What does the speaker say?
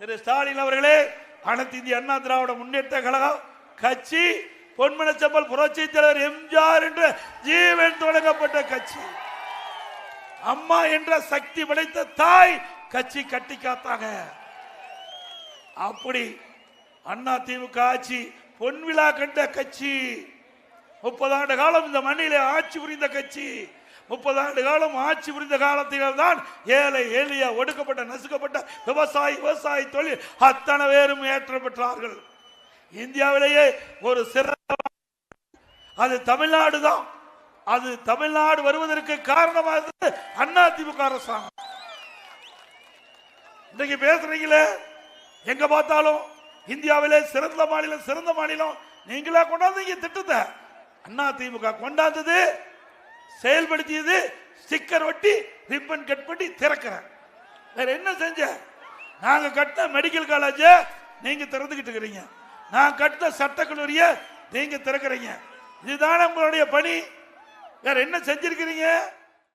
திரு ஸ்டாலின் அவர்களே, அனைத்து இந்திய அண்ணா திராவிட முன்னேற்ற கழகம் கட்சி பொன்மனச்செம்மல் புரட்சி தலைவர் எம்ஜிஆர் என்ற ஜீவன் தொடங்கப்பட்ட கட்சி. அம்மா என்ற சக்தி படைத்த தாய் கட்சி கட்டி காத்தாங்க. அப்படி அண்ணா திமுக ஆட்சி பொன்விழா கண்ட கட்சி. 30 ஆண்டு காலம் இந்த மண்ணிலே ஆட்சி புரிந்த கட்சி. 30 ஆண்டு காலம் ஆட்சி புரிந்த காலத்தில் தான் ஏழை எளிய ஒடுக்கப்பட்ட நசுக்கப்பட்ட விவசாய தொழில் அத்தனை பேரும் ஏற்றம் பெற்றார்கள். இந்தியாவிலேயே ஒரு சிறந்த அது தமிழ்நாடு தான். அது தமிழ்நாடு வருவதற்கு காரணமாக அண்ணா திமுக அரசாங்கம். இன்னைக்கு பேசுறீங்களே, எங்க பார்த்தாலும் இந்தியாவிலே சிறந்த மாநிலம் நீங்களா கொண்டாந்தீங்க திட்டத்தை. அண்ணா திமுக கொண்டாந்தது, செயல்படுத்தியது, ஸ்டிக்கர் ஒட்டி ரிப்பன் கட் பண்ணி திறக்கிறேன். வேற என்ன செஞ்ச? நாங்க கட்டின மெடிக்கல் காலேஜ் நீங்க திறந்துகிட்டு இருக்கிறீங்க. நான் கட்டின சட்டக்கல்லூரிய நீங்க திறக்கிறீங்க. இதுதானே உங்களுடைய பணி. வேற என்ன செஞ்சிருக்கிறீங்க?